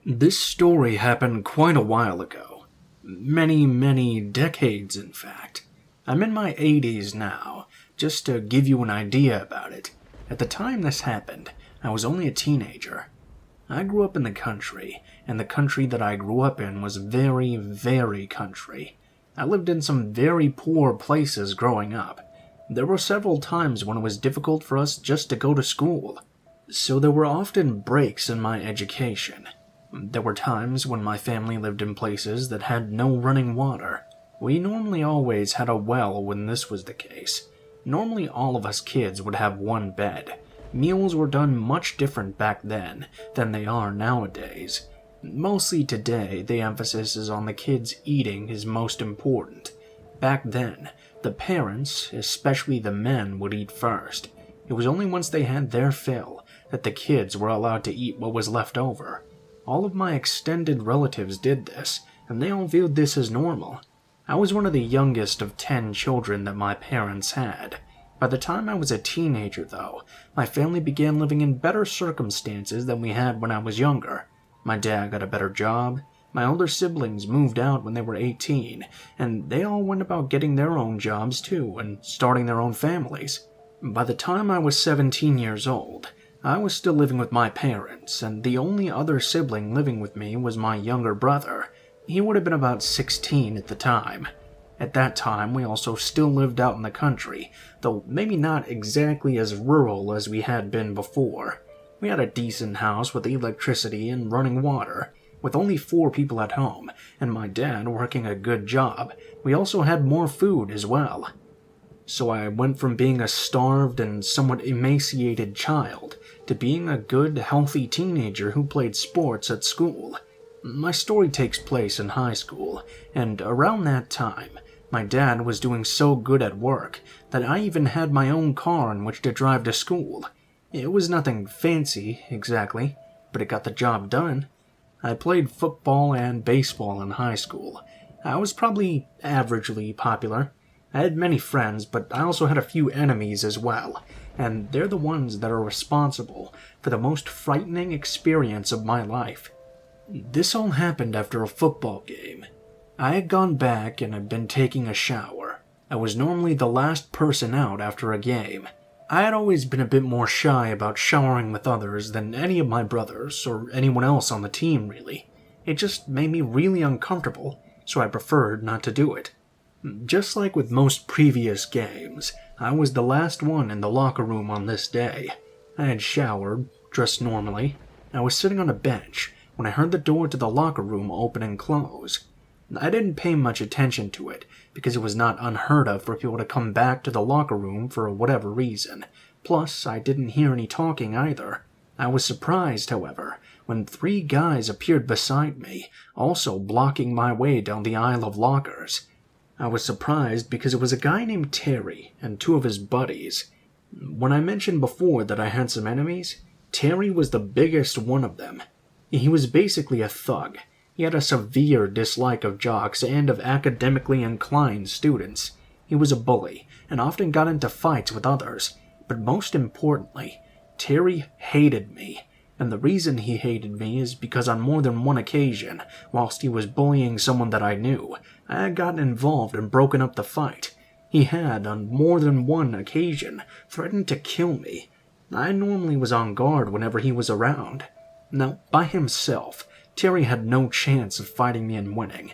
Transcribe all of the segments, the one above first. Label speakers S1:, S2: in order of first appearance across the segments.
S1: This story happened quite a while ago. Many decades, in fact. I'm in my 80s now, just to give you an idea about it. At the time this happened, I was only a teenager. I grew up in the country, and the country that I grew up in was very country. I lived in some very poor places growing up. There were several times when it was difficult for us just to go to school, so there were often breaks in my education. There were times when my family lived in places that had no running water. We normally always had a well when this was the case. Normally all of us kids would have one bed. Meals were done much different back then than they are nowadays. Mostly today, the emphasis is on the kids eating is most important. Back then, the parents, especially the men, would eat first. It was only once they had their fill that the kids were allowed to eat what was left over. All of my extended relatives did this, and they all viewed this as normal. I was one of the youngest of 10 children that my parents had. By the time I was a teenager, though, my family began living in better circumstances than we had when I was younger. My dad got a better job, my older siblings moved out when they were 18, and they all went about getting their own jobs too, and starting their own families. By the time I was 17 years old, I was still living with my parents, and the only other sibling living with me was my younger brother. He would have been about 16 at the time. At that time, we also still lived out in the country, though maybe not exactly as rural as we had been before. We had a decent house with electricity and running water. With only 4 people at home, and my dad working a good job, we also had more food as well. So I went from being a starved and somewhat emaciated child to being a good, healthy teenager who played sports at school. My story takes place in high school, and around that time, my dad was doing so good at work that I even had my own car in which to drive to school. It was nothing fancy, exactly, but it got the job done. I played football and baseball in high school. I was probably averagely popular. I had many friends, but I also had a few enemies as well, and they're the ones that are responsible for the most frightening experience of my life. This all happened after a football game. I had gone back and had been taking a shower. I was normally the last person out after a game. I had always been a bit more shy about showering with others than any of my brothers or anyone else on the team, really. It just made me really uncomfortable, so I preferred not to do it. Just like with most previous games, I was the last one in the locker room on this day. I had showered, dressed normally. I was sitting on a bench when I heard the door to the locker room open and close. I didn't pay much attention to it, because it was not unheard of for people to come back to the locker room for whatever reason. Plus, I didn't hear any talking either. I was surprised, however, when 3 guys appeared beside me, also blocking my way down the aisle of lockers. I was surprised because it was a guy named Terry and 2 of his buddies. When I mentioned before that I had some enemies, Terry was the biggest one of them. He was basically a thug. He had a severe dislike of jocks and of academically inclined students. He was a bully and often got into fights with others. But most importantly, Terry hated me. And the reason he hated me is because on more than one occasion, whilst he was bullying someone that I knew, I had gotten involved and broken up the fight. He had, on more than one occasion, threatened to kill me. I normally was on guard whenever he was around. Now, by himself, Terry had no chance of fighting me and winning.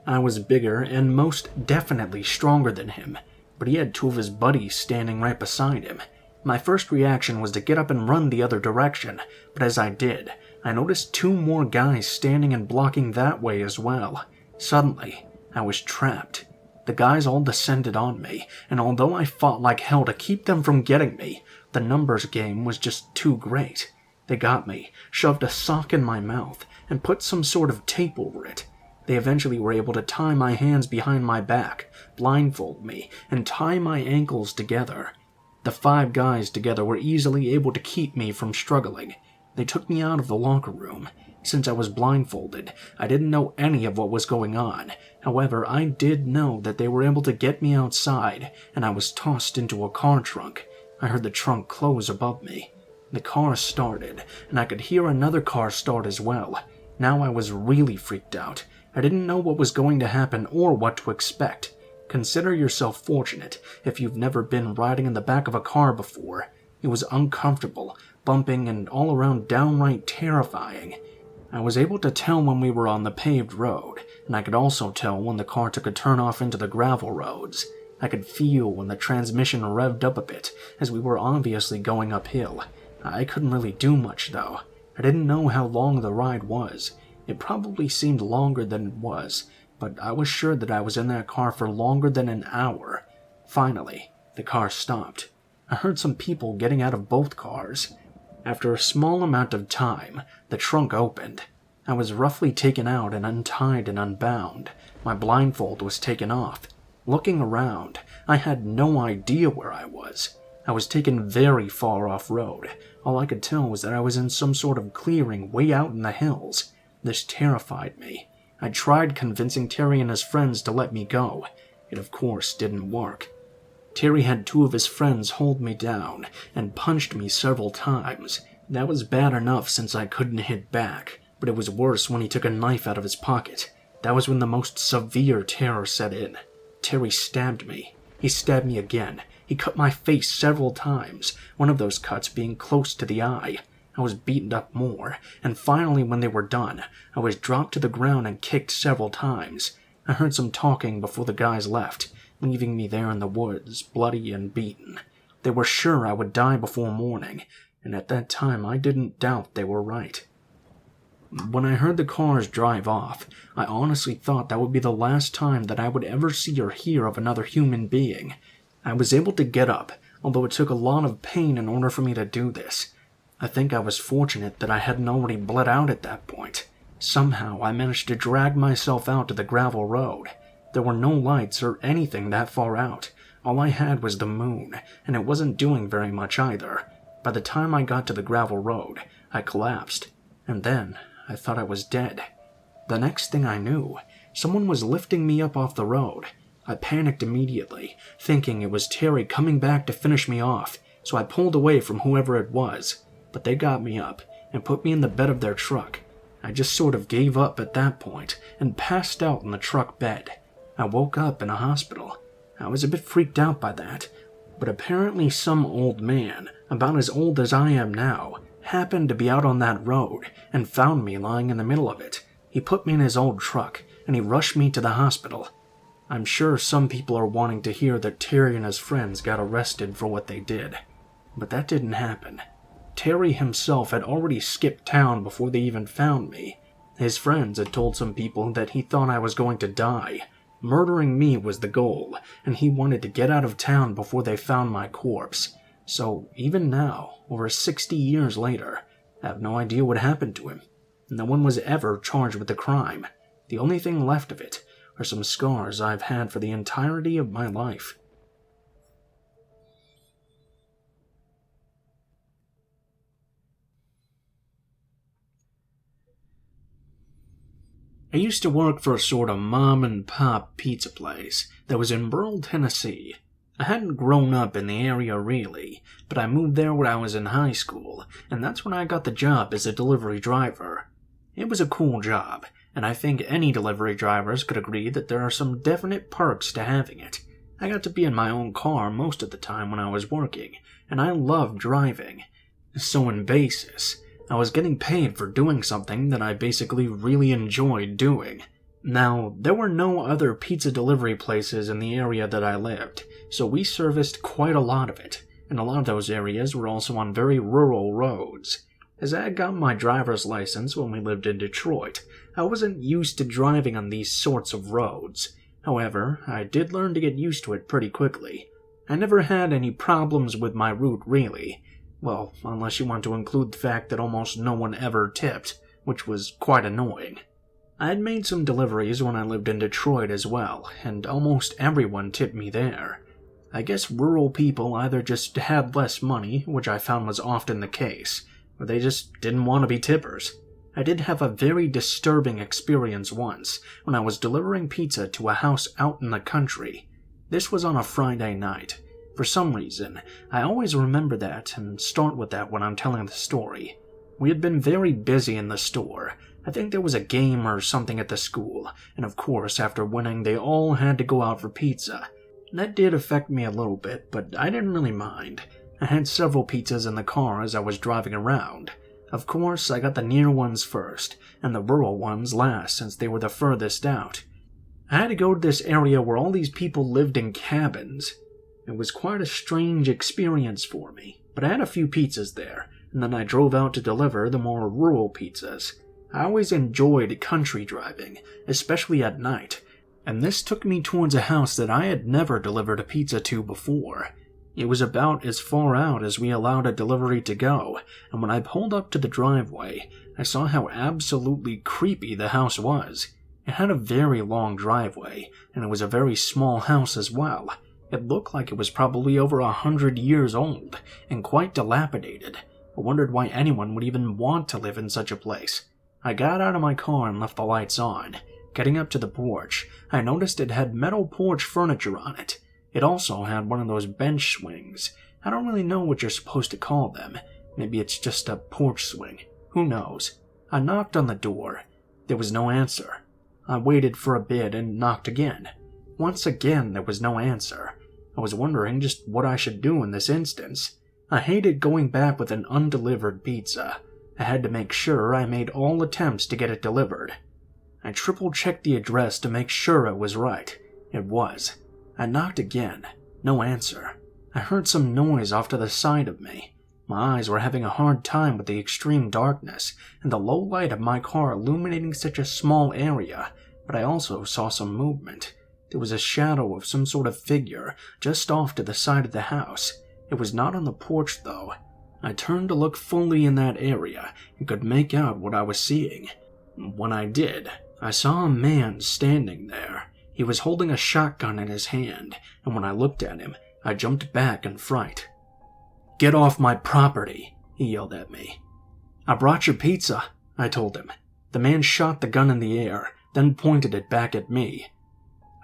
S1: I was bigger and most definitely stronger than him, but he had 2 of his buddies standing right beside him. My first reaction was to get up and run the other direction, but as I did, I noticed 2 more guys standing and blocking that way as well. Suddenly, I was trapped. The guys all descended on me, and although I fought like hell to keep them from getting me, the numbers game was just too great. They got me, shoved a sock in my mouth, and put some sort of tape over it. They eventually were able to tie my hands behind my back, blindfold me, and tie my ankles together. The 5 guys together were easily able to keep me from struggling. They took me out of the locker room. Since I was blindfolded, I didn't know any of what was going on. However, I did know that they were able to get me outside, and I was tossed into a car trunk. I heard the trunk close above me. The car started, and I could hear another car start as well. Now I was really freaked out. I didn't know what was going to happen or what to expect. Consider yourself fortunate if you've never been riding in the back of a car before. It was uncomfortable, bumping, and all around downright terrifying. I was able to tell when we were on the paved road, and I could also tell when the car took a turn off into the gravel roads. I could feel when the transmission revved up a bit, as we were obviously going uphill. I couldn't really do much, though. I didn't know how long the ride was. It probably seemed longer than it was, but I was sure that I was in that car for longer than an hour. Finally, the car stopped. I heard some people getting out of both cars. After a small amount of time, the trunk opened. I was roughly taken out and untied and unbound. My blindfold was taken off. Looking around, I had no idea where I was. I was taken very far off-road. All I could tell was that I was in some sort of clearing way out in the hills. This terrified me. I tried convincing Terry and his friends to let me go. It of course didn't work. Terry had two of his friends hold me down and punched me several times. That was bad enough since I couldn't hit back, but it was worse when he took a knife out of his pocket. That was when the most severe terror set in. Terry stabbed me. He stabbed me again. He cut my face several times, one of those cuts being close to the eye. I was beaten up more, and finally when they were done, I was dropped to the ground and kicked several times. I heard some talking before the guys left, leaving me there in the woods, bloody and beaten. They were sure I would die before morning, and at that time I didn't doubt they were right. When I heard the cars drive off, I honestly thought that would be the last time that I would ever see or hear of another human being. I was able to get up, although it took a lot of pain in order for me to do this. I think I was fortunate that I hadn't already bled out at that point. Somehow I managed to drag myself out to the gravel road. There were no lights or anything that far out. All I had was the moon, and it wasn't doing very much either. By the time I got to the gravel road, I collapsed, and then I thought I was dead. The next thing I knew, someone was lifting me up off the road. I panicked immediately, thinking it was Terry coming back to finish me off, so I pulled away from whoever it was. But they got me up and put me in the bed of their truck. I just sort of gave up at that point and passed out in the truck bed. I woke up in a hospital. I was a bit freaked out by that, but apparently some old man, about as old as I am now, happened to be out on that road and found me lying in the middle of it. He put me in his old truck and he rushed me to the hospital. I'm sure some people are wanting to hear that Terry and his friends got arrested for what they did, but that didn't happen. Terry himself had already skipped town before they even found me. His friends had told some people that he thought I was going to die. Murdering me was the goal, and he wanted to get out of town before they found my corpse. So even now, over 60 years later, I have no idea what happened to him. No one was ever charged with the crime. The only thing left of it are some scars I've had for the entirety of my life. I used to work for a sort of mom-and-pop pizza place that was in rural Tennessee. I hadn't grown up in the area really, but I moved there when I was in high school, and that's when I got the job as a delivery driver. It was a cool job, and I think any delivery drivers could agree that there are some definite perks to having it. I got to be in my own car most of the time when I was working, and I loved driving. So in basis, I was getting paid for doing something that I basically really enjoyed doing. Now, there were no other pizza delivery places in the area that I lived, so we serviced quite a lot of it, and a lot of those areas were also on very rural roads. As I had gotten my driver's license when we lived in Detroit, I wasn't used to driving on these sorts of roads. However, I did learn to get used to it pretty quickly. I never had any problems with my route really. Well, unless you want to include the fact that almost no one ever tipped, which was quite annoying. I had made some deliveries when I lived in Detroit as well, and almost everyone tipped me there. I guess rural people either just had less money, which I found was often the case, or they just didn't want to be tippers. I did have a very disturbing experience once when I was delivering pizza to a house out in the country. This was on a Friday night. For some reason, I always remember that and start with that when I'm telling the story. We had been very busy in the store. I think there was a game or something at the school, and of course, after winning, they all had to go out for pizza. That did affect me a little bit, but I didn't really mind. I had several pizzas in the car as I was driving around. Of course, I got the near ones first, and the rural ones last since they were the furthest out. I had to go to this area where all these people lived in cabins. It was quite a strange experience for me, but I had a few pizzas there, and then I drove out to deliver the more rural pizzas. I always enjoyed country driving, especially at night, and this took me towards a house that I had never delivered a pizza to before. It was about as far out as we allowed a delivery to go, and when I pulled up to the driveway, I saw how absolutely creepy the house was. It had a very long driveway, and it was a very small house as well. It looked like it was probably over 100 years old, and quite dilapidated. I wondered why anyone would even want to live in such a place. I got out of my car and left the lights on. Getting up to the porch, I noticed it had metal porch furniture on it. It also had one of those bench swings. I don't really know what you're supposed to call them. Maybe it's just a porch swing. Who knows? I knocked on the door. There was no answer. I waited for a bit and knocked again. Once again, there was no answer. I was wondering just what I should do in this instance. I hated going back with an undelivered pizza. I had to make sure I made all attempts to get it delivered. I triple-checked the address to make sure it was right. It was. I knocked again. No answer. I heard some noise off to the side of me. My eyes were having a hard time with the extreme darkness and the low light of my car illuminating such a small area, but I also saw some movement. There was a shadow of some sort of figure just off to the side of the house. It was not on the porch, though. I turned to look fully in that area and could make out what I was seeing. When I did, I saw a man standing there. He was holding a shotgun in his hand, and when I looked at him, I jumped back in fright. "Get off my property," he yelled at me. "I brought your pizza," I told him. The man shot the gun in the air, then pointed it back at me.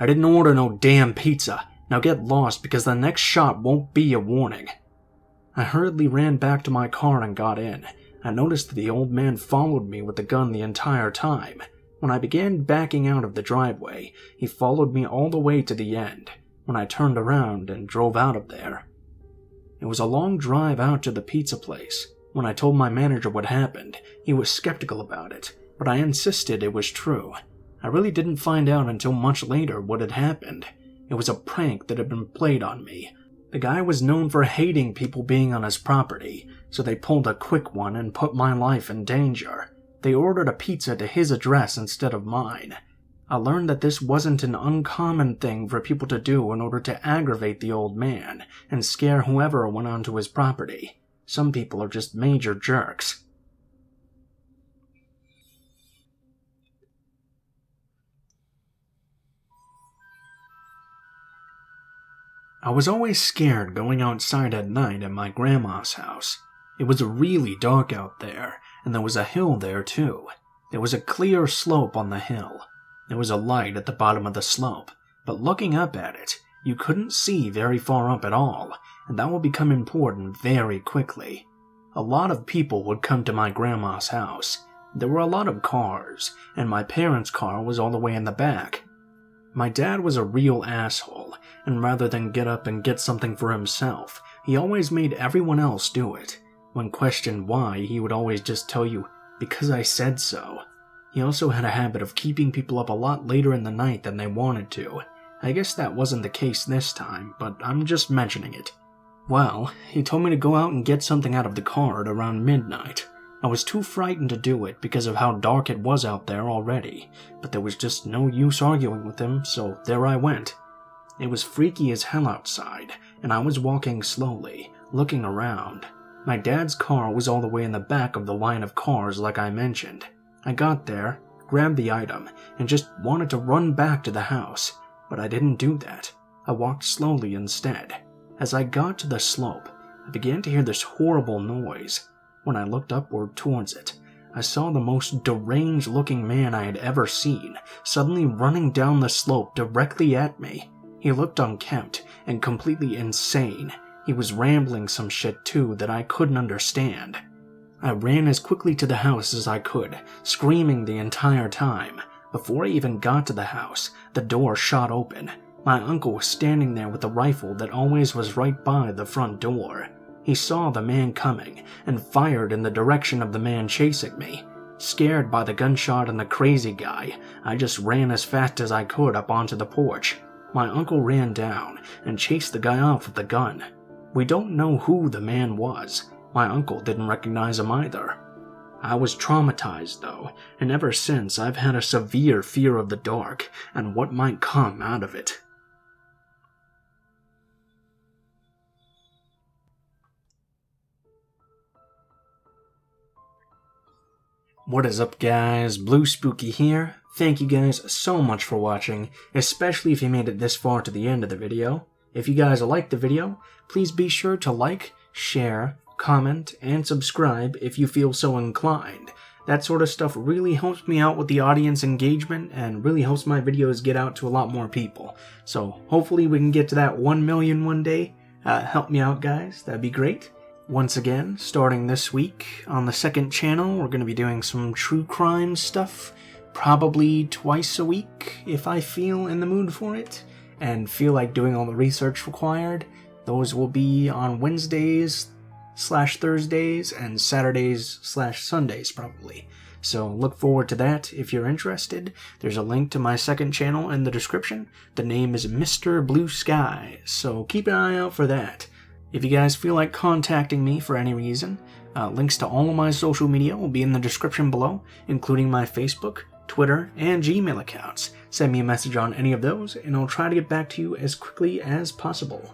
S1: "I didn't order no damn pizza. Now get lost because the next shot won't be a warning." I hurriedly ran back to my car and got in. I noticed that the old man followed me with the gun the entire time. When I began backing out of the driveway, he followed me all the way to the end, when I turned around and drove out of there. It was a long drive out to the pizza place. When I told my manager what happened, he was skeptical about it, but I insisted it was true. I really didn't find out until much later what had happened. It was a prank that had been played on me. The guy was known for hating people being on his property, so they pulled a quick one and put my life in danger. They ordered a pizza to his address instead of mine. I learned that this wasn't an uncommon thing for people to do in order to aggravate the old man and scare whoever went onto his property. Some people are just major jerks. I was always scared going outside at night at my grandma's house. It was really dark out there, and there was a hill there too. There was a clear slope on the hill. There was a light at the bottom of the slope, but looking up at it, you couldn't see very far up at all, and that would become important very quickly. A lot of people would come to my grandma's house. There were a lot of cars, and my parents' car was all the way in the back. My dad was a real asshole, and rather than get up and get something for himself, he always made everyone else do it. When questioned why, he would always just tell you, "Because I said so." He also had a habit of keeping people up a lot later in the night than they wanted to. I guess that wasn't the case this time, but I'm just mentioning it. Well, he told me to go out and get something out of the car at around midnight. I was too frightened to do it because of how dark it was out there already, but there was just no use arguing with him, so there I went. It was freaky as hell outside, and I was walking slowly, looking around. My dad's car was all the way in the back of the line of cars like I mentioned. I got there, grabbed the item, and just wanted to run back to the house, but I didn't do that. I walked slowly instead. As I got to the slope, I began to hear this horrible noise. When I looked upward towards it, I saw the most deranged-looking man I had ever seen, suddenly running down the slope directly at me. He looked unkempt and completely insane. He was rambling some shit too that I couldn't understand. I ran as quickly to the house as I could, screaming the entire time. Before I even got to the house, the door shot open. My uncle was standing there with the rifle that always was right by the front door. He saw the man coming and fired in the direction of the man chasing me. Scared by the gunshot and the crazy guy, I just ran as fast as I could up onto the porch. My uncle ran down and chased the guy off with the gun. We don't know who the man was. My uncle didn't recognize him either. I was traumatized though, and ever since I've had a severe fear of the dark and what might come out of it. What is up guys, Blue Spooky here. Thank you guys so much for watching, especially if you made it this far to the end of the video. If you guys liked the video, please be sure to like, share, comment, and subscribe if you feel so inclined. That sort of stuff really helps me out with the audience engagement and really helps my videos get out to a lot more people. So hopefully we can get to that 1 million one day. Help me out guys, that'd be great. Once again, starting this week on the second channel, we're going to be doing some true crime stuff, probably twice a week if I feel in the mood for it, and feel like doing all the research required. Those will be on Wednesdays/Thursdays and Saturdays/Sundays probably. So look forward to that if you're interested. There's a link to my second channel in the description. The name is Mr. Blue Sky, so keep an eye out for that. If you guys feel like contacting me for any reason, links to all of my social media will be in the description below, including my Facebook, Twitter, and Gmail accounts. Send me a message on any of those, and I'll try to get back to you as quickly as possible.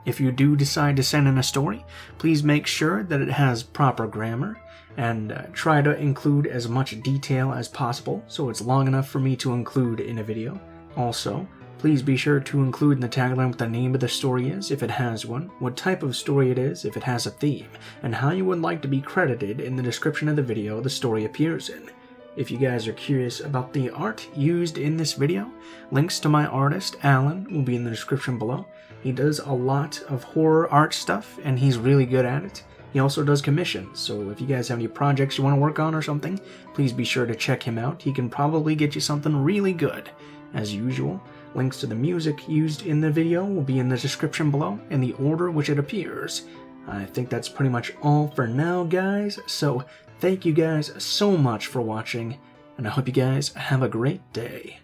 S1: If you do decide to send in a story, please make sure that it has proper grammar, and try to include as much detail as possible so it's long enough for me to include in a video. Also, please be sure to include in the tagline what the name of the story is, if it has one, what type of story it is, if it has a theme, and how you would like to be credited in the description of the video the story appears in. If you guys are curious about the art used in this video, links to my artist, Alan, will be in the description below. He does a lot of horror art stuff, and he's really good at it. He also does commissions, so if you guys have any projects you want to work on or something, please be sure to check him out. He can probably get you something really good. As usual, links to the music used in the video will be in the description below in the order which it appears. I think that's pretty much all for now, guys, so thank you guys so much for watching, and I hope you guys have a great day.